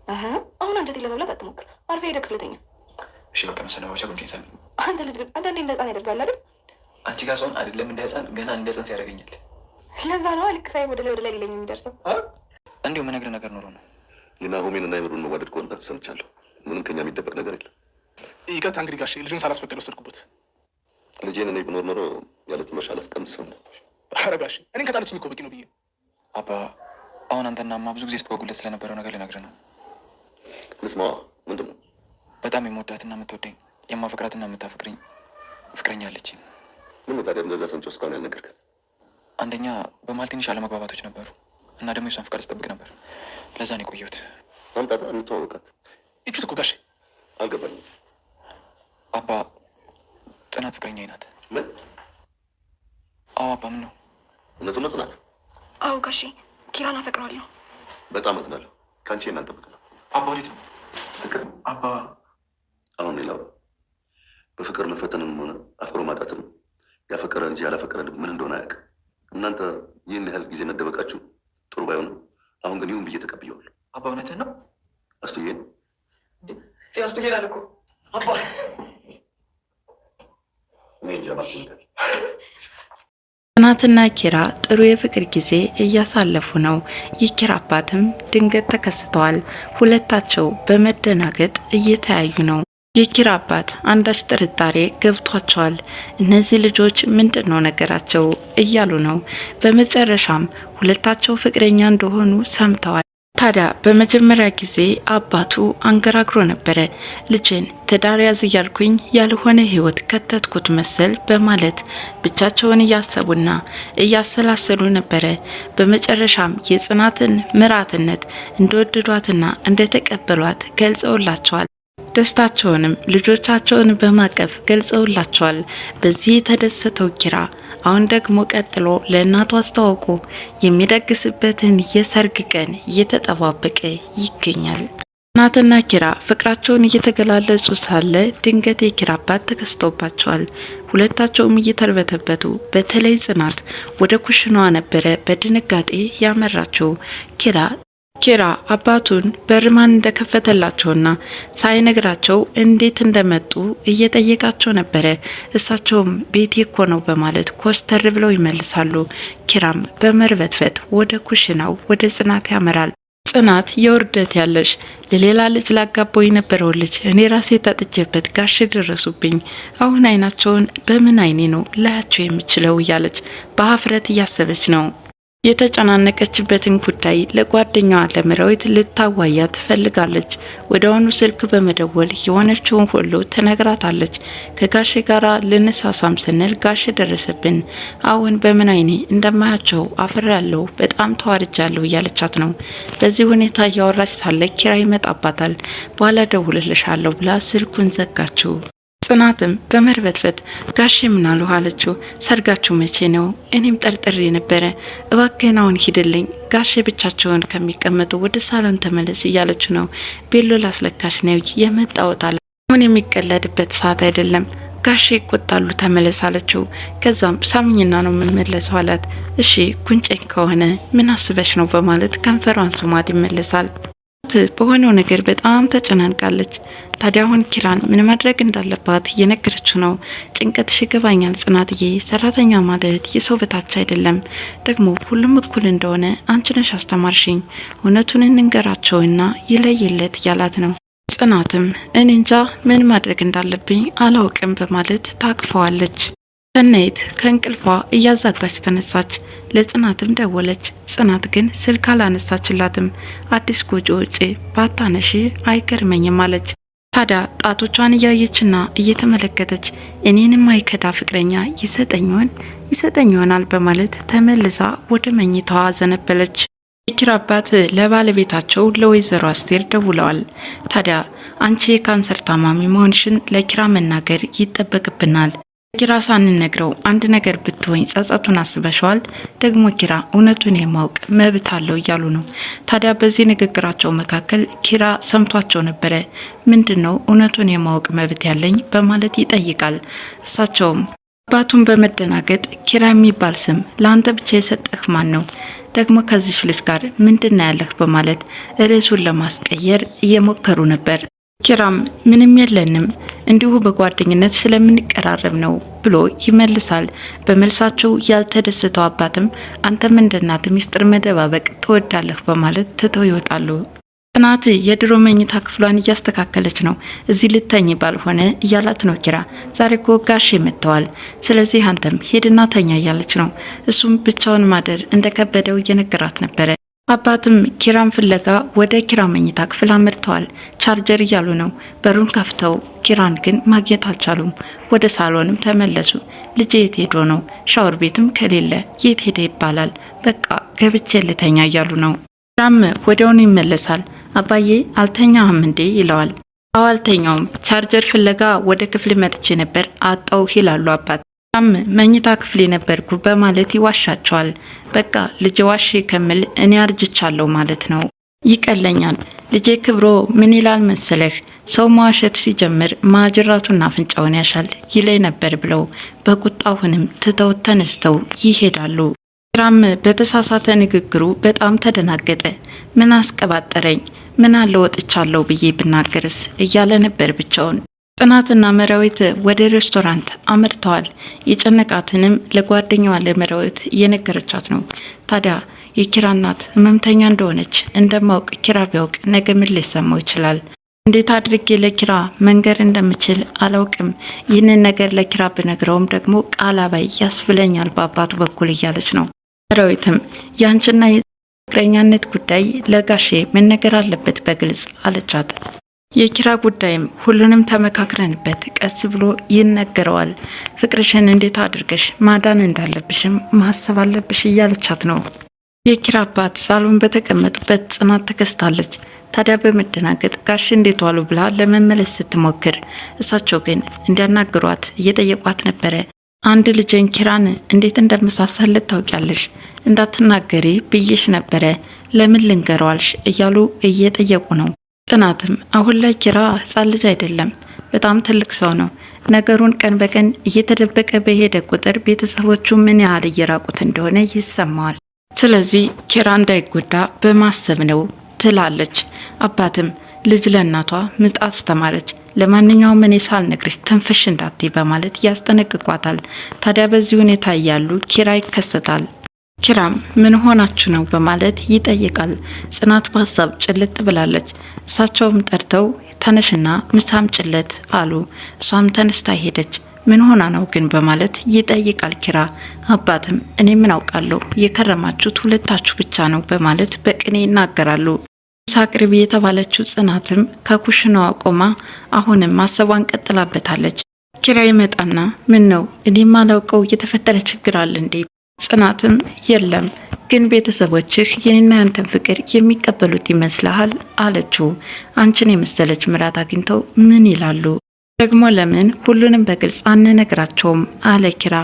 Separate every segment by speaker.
Speaker 1: አሁን አንጀቴ ለመብላት አትሞክር። አርፌ ሄደህ ክፍለተኛ።
Speaker 2: እሺ በቃ መሰናበቻ ጉንጭ ይሳል።
Speaker 1: አንተ ልጅ ግን አንዳንዴ እንደ ህፃን ያደርጋል አይደል?
Speaker 2: አንቺ ጋር ሰውን አይደለም እንደ ህፃን ገና እንደ ህፃን ሲያደርገኛል።
Speaker 1: ለዛ ነው ልክ ሳይ ወደ ላይ ሊለኝ የሚደርሰው።
Speaker 2: እንዲሁ መነግርህ ነገር ኖሮ ነው።
Speaker 3: የናሆሜን እና የምሩን መዋደድ ከሆነ ሰምቻለሁ። ምንም ከኛ የሚደበቅ ነገር የለም።
Speaker 4: ይቅርታ እንግዲህ ጋሼ ልጁን ሳላስፈቅድ ወሰድኩበት።
Speaker 3: ልጄን እኔ ብኖር ኖሮ ያለ ጥሎሽ አላስቀምስም ነበር።
Speaker 4: ኧረ ጋሼ እኔን ከጣለችኝ እኮ በቂ ነው ብዬ።
Speaker 2: አባ አሁን አንተና እማ ብዙ ጊዜ ስትጓጉለት ስለነበረው ነገር ልነግርህ ነው።
Speaker 3: ልስማዋ። ምንድን ነው?
Speaker 2: በጣም የምወዳትና የምትወደኝ የማፈቅራትና የምታፈቅረኝ ፍቅረኛ አለችኝ።
Speaker 3: ምን ታዲያ እንደዛ ሰምቼ እስካሁን ያልነገርከን?
Speaker 2: አንደኛ በመሀል ትንሽ አለመግባባቶች ነበሩ እና ደግሞ የሷን ፍቃድ ስጠብቅ ነበር። ለዛ ነው የቆየሁት።
Speaker 3: ማምጣታ እንተዋወቃት።
Speaker 4: ይቹት እኮ ጋሼ
Speaker 3: አልገባኝም።
Speaker 2: አባ ጽናት ፍቅረኛዬ ናት።
Speaker 3: ምን?
Speaker 2: አዎ አባ። ምን ነው?
Speaker 3: እውነቱን ነው ጽናት?
Speaker 1: አዎ ጋሼ ኪራን አፈቅረዋለሁ።
Speaker 3: በጣም አዝናለሁ። ከአንቺ እናንጠብቅ ነው።
Speaker 2: አባ ወዴት ነው? አባ
Speaker 3: አሁን ሌላው በፍቅር መፈተንም ሆነ አፍቅሮ ማጣትም ያፈቀረ እንጂ ያላፈቀረ ምን እንደሆነ አያውቅም። እናንተ ይህን ያህል ጊዜ መደበቃችሁ ጥሩ ባይሆንም አሁን ግን ይሁን ብዬ ተቀብየዋለሁ።
Speaker 2: አባ እውነትህን ነው?
Speaker 3: አስቱዬ
Speaker 2: አስቱዬ ላለ እኮ አባ
Speaker 5: ጽናትና ኪራ ጥሩ የፍቅር ጊዜ እያሳለፉ ነው። የኪራ አባትም ድንገት ተከስተዋል። ሁለታቸው በመደናገጥ እየተያዩ ነው። የኪራ አባት አንዳች ጥርጣሬ ገብቷቸዋል። እነዚህ ልጆች ምንድን ነው ነገራቸው እያሉ ነው። በመጨረሻም ሁለታቸው ፍቅረኛ እንደሆኑ ሰምተዋል። ታዲያ በመጀመሪያ ጊዜ አባቱ አንገራግሮ ነበረ። ልጅን ትዳር ያዝ እያልኩኝ ያልሆነ ህይወት ከተትኩት መሰል በማለት ብቻቸውን እያሰቡና እያሰላሰሉ ነበረ። በመጨረሻም የጽናትን ምራትነት እንደወደዷትና እንደተቀበሏት ገልጸውላቸዋል። ደስታቸውንም ልጆቻቸውን በማቀፍ ገልጸውላቸዋል። በዚህ የተደሰተው ኪራ አሁን ደግሞ ቀጥሎ ለእናቱ አስተዋውቆ የሚደግስበትን የሰርግ ቀን እየተጠባበቀ ይገኛል። ጽናትና ኪራ ፍቅራቸውን እየተገላለጹ ሳለ ድንገት የኪራ አባት ተከስቶባቸዋል። ሁለታቸውም እየተርበተበቱ፣ በተለይ ጽናት ወደ ኩሽናዋ ነበረ በድንጋጤ ያመራቸው። ኪራ አባቱን በርማን እንደከፈተላቸውና ሳይነግራቸው እንዴት እንደመጡ እየጠየቃቸው ነበረ። እሳቸውም ቤቴ እኮ ነው በማለት ኮስተር ብለው ይመልሳሉ። ኪራም በመርበትበት ወደ ኩሽናው ወደ ጽናት ያመራል። ጽናት የውርደት ያለሽ ለሌላ ልጅ ላጋባው የነበረው ልጅ እኔ ራሴ ታጥጄበት ጋሽ ደረሱብኝ። አሁን አይናቸውን በምን አይኔ ነው ላያቸው የምችለው እያለች በሀፍረት እያሰበች ነው። የተጨናነቀችበትን ጉዳይ ለጓደኛዋ ለምራዊት ልታዋያ ትፈልጋለች። ወደአሁኑ ስልክ በመደወል የሆነችውን ሁሉ ትነግራታለች። ከጋሽ ጋራ ልንሳሳም ስንል ጋሽ ደረሰብን፣ አሁን በምን አይኔ እንደማያቸው አፍራለሁ፣ በጣም ተዋርጃለሁ እያለቻት ነው። በዚህ ሁኔታ እያወራች ሳለ ኪራ ይመጣባታል። በኋላ ደውልልሻለሁ ብላ ስልኩን ዘጋችው። ጽናትም በመርበትበት ጋሼ ምን አሉ አለችው። ሰርጋችሁ መቼ ነው? እኔም ጠርጥሬ ነበረ። እባክህን አሁን ሂድልኝ፣ ጋሼ ብቻቸውን ከሚቀመጡ ወደ ሳሎን ተመለስ እያለች ነው። ቤሎ ላስለካሽ ነው የመጣውታል። አሁን የሚቀለድበት ሰዓት አይደለም፣ ጋሼ ይቆጣሉ፣ ተመለስ አለችው። ከዛም ሳምኝና ነው የምንመለሰው አላት። እሺ ጉንጨኝ ከሆነ ምን አስበሽ ነው በማለት ከንፈሯን ስሟት ይመለሳል። በሆነው ነገር በጣም ተጨናንቃለች። ታዲያ አሁን ኪራን ምን ማድረግ እንዳለባት እየነገረችው ነው። ጭንቀትሽ ይገባኛል ጽናትዬ፣ ሰራተኛ ማለት የሰው በታች አይደለም፣ ደግሞ ሁሉም እኩል እንደሆነ አንቺ ነሽ አስተማርሽኝ፣ እውነቱን እንንገራቸውና ይለይለት እያላት ነው። ጽናትም እኔ እንጃ ምን ማድረግ እንዳለብኝ አላውቅም በማለት ታቅፈዋለች። ሰናይት ከእንቅልፏ እያዛጋች ተነሳች። ለጽናትም ደወለች። ጽናት ግን ስልክ አላነሳችላትም። አዲስ ጎጆ ውጪ ባታነሺ አይገርመኝም አለች። ታዲያ ጣቶቿን እያየችና እየተመለከተች እኔንም አይከዳ ፍቅረኛ ይሰጠኝ ይሆናል በማለት ተመልሳ ወደ መኝታዋ ዘነበለች። የኪራ አባት ለባለቤታቸው ለወይዘሮ አስቴር ደውለዋል። ታዲያ አንቺ የካንሰር ታማሚ መሆንሽን ለኪራ መናገር ይጠበቅብናል። ኪራ ሳንነግረው አንድ ነገር ብትሆኝ ጸጸቱን አስበሽዋል? ደግሞ ኪራ እውነቱን የማወቅ መብት አለው እያሉ ነው። ታዲያ በዚህ ንግግራቸው መካከል ኪራ ሰምቷቸው ነበረ። ምንድነው እውነቱን የማወቅ መብት ያለኝ በማለት ይጠይቃል። እሳቸውም አባቱን በመደናገጥ ኪራ የሚባል ስም ለአንተ ብቻ የሰጠህ ማን ነው? ደግሞ ከዚች ልጅ ጋር ምንድን ነው ያለህ? በማለት ርዕሱን ለማስቀየር እየሞከሩ ነበር። ኪራም ምንም የለንም እንዲሁ በጓደኝነት ስለምንቀራረብ ነው ብሎ ይመልሳል። በመልሳቸው ያልተደሰተው አባትም አንተም እንደ እናት ሚስጥር መደባበቅ ትወዳለህ በማለት ትተው ይወጣሉ። ጽናት የድሮ መኝታ ክፍሏን እያስተካከለች ነው። እዚህ ልተኝ ባልሆነ እያላት ነው ኪራ። ዛሬ እኮ ጋሼ መጥተዋል፣ ስለዚህ አንተም ሄድና ተኛ እያለች ነው። እሱም ብቻውን ማደር እንደከበደው እየነገራት ነበረ። አባትም ኪራን ፍለጋ ወደ ኪራ መኝታ ክፍል አምርተዋል። ቻርጀር እያሉ ነው። በሩን ከፍተው ኪራን ግን ማግኘት አልቻሉም። ወደ ሳሎንም ተመለሱ። ልጅ የት ሄዶ ነው? ሻወር ቤትም ከሌለ የት ሄደ ይባላል። በቃ ገብቼ ልተኛ እያሉ ነው። ኪራም ወዲያውኑ ይመለሳል። አባዬ አልተኛህም እንዴ ይለዋል። አዎ አልተኛውም፣ ቻርጀር ፍለጋ ወደ ክፍል መጥቼ ነበር አጣው ይላሉ አባት። ኪራም መኝታ ክፍል ነበርኩ በማለት ይዋሻቸዋል። በቃ ልጄ ዋሽ ከምል እኔ አርጅቻለሁ ማለት ነው። ይቀለኛል። ልጄ ክብሮ ምን ይላል መሰለህ፣ ሰው መዋሸት ሲጀምር ማጅራቱና አፍንጫውን ያሻል ይለኝ ነበር ብለው በቁጣውንም ትተው ተነስተው ይሄዳሉ። ኪራም በተሳሳተ ንግግሩ በጣም ተደናገጠ። ምን አስቀባጠረኝ፣ ምን አለ ወጥቻለሁ ብዬ ብናገርስ እያለ ነበር ብቻውን። ጽናትና መራዊት ወደ ሬስቶራንት አምርተዋል። የጨነቃትንም ለጓደኛዋ ለመራዊት እየነገረቻት ነው። ታዲያ የኪራ እናት ህመምተኛ እንደሆነች እንደማውቅ ኪራ ቢያውቅ ነገ ምን ሊሰማው ይችላል? እንዴት አድርጌ ለኪራ መንገር እንደምችል አላውቅም። ይህንን ነገር ለኪራ ብነግረውም ደግሞ ቃል አባይ ያስብለኛል በአባቱ በኩል እያለች ነው። መራዊትም ያንቺና የፍቅረኛነት ጉዳይ ለጋሼ መነገር አለበት በግልጽ አለቻት። የኪራ ጉዳይም ሁሉንም ተመካክረንበት ቀስ ብሎ ይነገረዋል። ፍቅርሽን እንዴት አድርገሽ ማዳን እንዳለብሽም ማሰብ አለብሽ እያለቻት ነው። የኪራ አባት ሳሎን በተቀመጡበት ጽናት ተከስታለች። ታዲያ በመደናገጥ ጋሽ እንዴት ዋሉ ብላ ለመመለስ ስትሞክር እሳቸው ግን እንዲያናግሯት እየጠየቋት ነበረ። አንድ ልጅን ኪራን እንዴት እንደመሳሰለት ታውቂያለሽ? እንዳትናገሪ ብዬሽ ነበረ፣ ለምን ልንገረዋልሽ? እያሉ እየጠየቁ ነው። ጽናትም አሁን ላይ ኪራ ሕፃን ልጅ አይደለም፣ በጣም ትልቅ ሰው ነው። ነገሩን ቀን በቀን እየተደበቀ በሄደ ቁጥር ቤተሰቦቹ ምን ያህል እየራቁት እንደሆነ ይሰማዋል። ስለዚህ ኪራ እንዳይጎዳ በማሰብ ነው ትላለች። አባትም ልጅ ለእናቷ ምጥ አስተማረች፣ ለማንኛውም እኔ ሳልነግርሽ ትንፍሽ እንዳትይ በማለት ያስጠነቅቋታል። ታዲያ በዚህ ሁኔታ እያሉ ኪራ ይከሰታል። ኪራም ምን ሆናችሁ ነው በማለት ይጠይቃል። ጽናት በሀሳብ ጭልጥ ብላለች። እሳቸውም ጠርተው ተነሽና ምሳም ጭለት አሉ። እሷም ተነስታ ሄደች። ምን ሆና ነው ግን በማለት ይጠይቃል ኪራ። አባትም እኔ ምን አውቃለሁ የከረማችሁት ሁለታችሁ ብቻ ነው በማለት በቅኔ ይናገራሉ። ሳቅርቢ የተባለችው ጽናትም ከኩሽናዋ ቆማ አሁንም ማሰቧን ቀጥላበታለች። ኪራ ይመጣና ምን ነው እኔ ማላውቀው የተፈጠረ ችግር አለ እንዴ? ጽናትም የለም ግን ቤተሰቦችህ የኔና ያንተን ፍቅር የሚቀበሉት ይመስልሃል አለችው። አንቺን የመሰለች ምራት አግኝተው ምን ይላሉ? ደግሞ ለምን ሁሉንም በግልጽ አንነግራቸውም አለ ኪራ።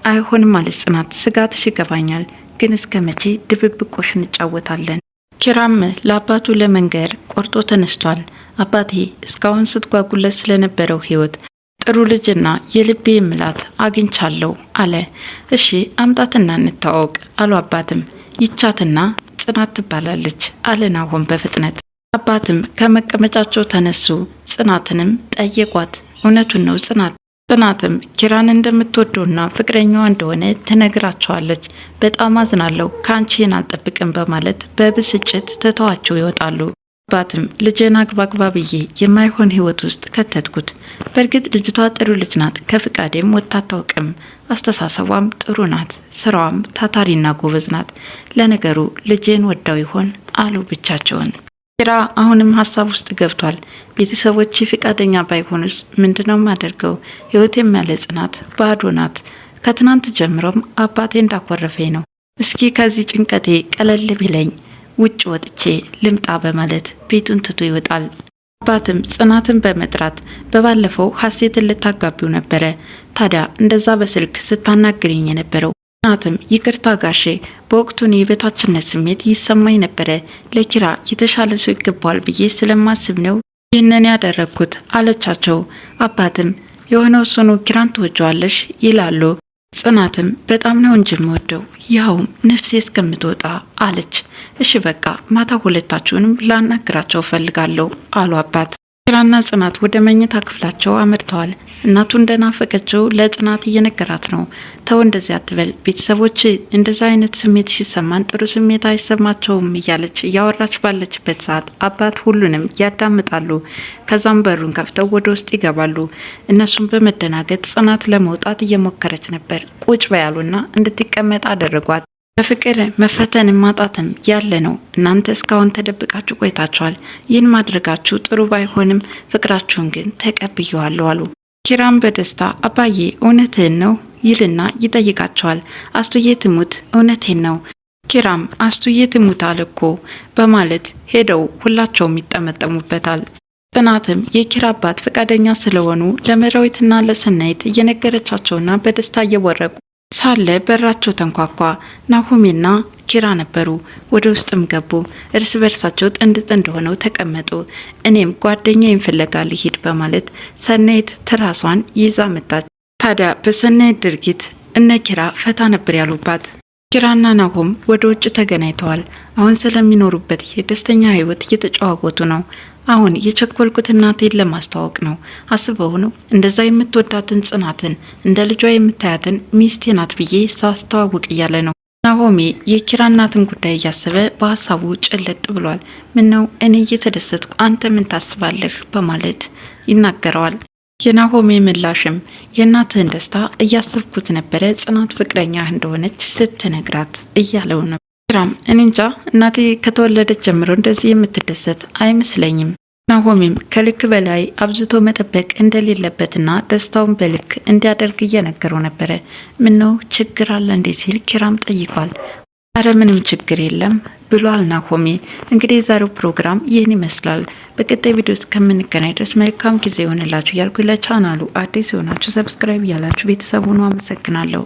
Speaker 5: አይሆንም አለች ጽናት። ስጋትሽ ይገባኛል፣ ግን እስከ መቼ ድብብቆሽ እንጫወታለን? ኪራም ለአባቱ ለመንገር ቆርጦ ተነስቷል። አባቴ እስካሁን ስትጓጉለት ስለነበረው ህይወት ጥሩ ልጅና የልቤ ምላት አግኝቻለሁ አለ። እሺ አምጣትና እንታወቅ አሉ አባትም። ይቻትና ጽናት ትባላለች አለን አሁን በፍጥነት። አባትም ከመቀመጫቸው ተነሱ። ጽናትንም ጠየቋት። እውነቱን ነው ጽናትም ኪራን እንደምትወደውና ፍቅረኛዋ እንደሆነ ትነግራቸዋለች። በጣም አዝናለሁ፣ ከአንቺን አልጠብቅም በማለት በብስጭት ትተዋቸው ይወጣሉ። አባትም ልጄን አግባግባ ብዬ የማይሆን ህይወት ውስጥ ከተትኩት። በእርግጥ ልጅቷ ጥሩ ልጅ ናት፣ ከፍቃዴም ወጥታ አታውቅም። አስተሳሰቧም ጥሩ ናት፣ ስራዋም ታታሪና ጎበዝ ናት። ለነገሩ ልጄን ወዳው ይሆን አሉ ብቻቸውን። ኪራ አሁንም ሀሳብ ውስጥ ገብቷል። ቤተሰቦች ፍቃደኛ ባይሆኑስ ምንድነው ማደርገው? ህይወቴም ያለ ጽናት ባዶ ናት። ከትናንት ጀምሮም አባቴ እንዳኮረፈኝ ነው። እስኪ ከዚህ ጭንቀቴ ቀለል ቢለኝ ውጭ ወጥቼ ልምጣ በማለት ቤቱን ትቶ ይወጣል። አባትም ጽናትን በመጥራት በባለፈው ሀሴትን ልታጋቢው ነበረ። ታዲያ እንደዛ በስልክ ስታናግረኝ የነበረው ጽናትም ይቅርታ ጋሼ፣ በወቅቱ የበታችነት ስሜት ይሰማኝ ነበረ። ለኪራ የተሻለ ሰው ይገባዋል ብዬ ስለማስብ ነው ይህንን ያደረግኩት አለቻቸው። አባትም የሆነው እሱኑ ኪራን ትወጂዋለሽ ይላሉ። ጽናትም በጣም ነው እንጂ የምወደው ያውም ነፍሴ እስከምትወጣ አለች። እሺ በቃ ማታ ሁለታችሁንም ላናግራቸው ፈልጋለሁ አሉ አባት። ኪራና ጽናት ወደ መኝታ ክፍላቸው አመርተዋል። እናቱ እንደናፈቀችው ለጽናት እየነገራት ነው። ተው እንደዚህ አትበል፣ ቤተሰቦች እንደዛ አይነት ስሜት ሲሰማን ጥሩ ስሜት አይሰማቸውም እያለች እያወራች ባለችበት ሰዓት አባት ሁሉንም ያዳምጣሉ። ከዛም በሩን ከፍተው ወደ ውስጥ ይገባሉ። እነሱም በመደናገጥ ጽናት ለመውጣት እየሞከረች ነበር። ቁጭ በያሉና እንድትቀመጥ አደረጓት። በፍቅር መፈተን ማጣትም ያለ ነው። እናንተ እስካሁን ተደብቃችሁ ቆይታችኋል። ይህን ማድረጋችሁ ጥሩ ባይሆንም ፍቅራችሁን ግን ተቀብየዋለሁ አሉ። ኪራም በደስታ አባዬ እውነትህን ነው ይልና ይጠይቃቸዋል። አስቱዬ ትሙት እውነቴን ነው። ኪራም አስቱዬ ትሙት አለ እኮ በማለት ሄደው ሁላቸውም ይጠመጠሙበታል። ጽናትም የኪራ አባት ፈቃደኛ ስለሆኑ ለመራዊትና ለሰናይት እየነገረቻቸውና በደስታ እየወረቁ ሳለ በራቸው ተንኳኳ። ናሆሜና ኪራ ነበሩ። ወደ ውስጥም ገቡ። እርስ በርሳቸው ጥንድ ጥንድ ሆነው ተቀመጡ። እኔም ጓደኛዬን ፍለጋ ልሂድ በማለት ሰናይት ትራሷን ይዛ መጣች። ታዲያ በሰናይት ድርጊት እነ ኪራ ፈታ ነበር ያሉባት። ኪራና ናሆም ወደ ውጭ ተገናኝተዋል። አሁን ስለሚኖሩበት የደስተኛ ህይወት እየተጨዋወቱ ነው። አሁን የቸኮልኩት እናቴን ለማስተዋወቅ ነው። አስበው ነው እንደዛ የምትወዳትን ጽናትን እንደ ልጇ የምታያትን ሚስቴ ናት ብዬ ሳስተዋውቅ እያለ ነው። ናሆሜ የኪራ እናትን ጉዳይ እያሰበ በሀሳቡ ጭልጥ ብሏል። ምነው እኔ እየተደሰትኩ አንተ ምን ታስባለህ በማለት ይናገረዋል። የናሆሜ ምላሽም የእናትህን ደስታ እያሰብኩት ነበረ ጽናት ፍቅረኛ እንደሆነች ስትነግራት እያለው ነው። ኪራም እኔ እንጃ እናቴ ከተወለደች ጀምሮ እንደዚህ የምትደሰት አይመስለኝም። ናሆሜም ከልክ በላይ አብዝቶ መጠበቅ እንደሌለበትና ደስታውን በልክ እንዲያደርግ እየነገረው ነበረ። ምነው ችግር አለ እንዴ ሲል ኪራም ጠይቋል። አረ ምንም ችግር የለም ብሏል ናሆሜ። እንግዲህ የዛሬው ፕሮግራም ይህን ይመስላል። በቀጣይ ቪዲዮ እስከምንገናኝ ድረስ መልካም ጊዜ ይሆንላችሁ እያልኩ ለቻናሉ አዲስ የሆናችሁ ሰብስክራይብ እያላችሁ ቤተሰብ ሁኑ። አመሰግናለሁ።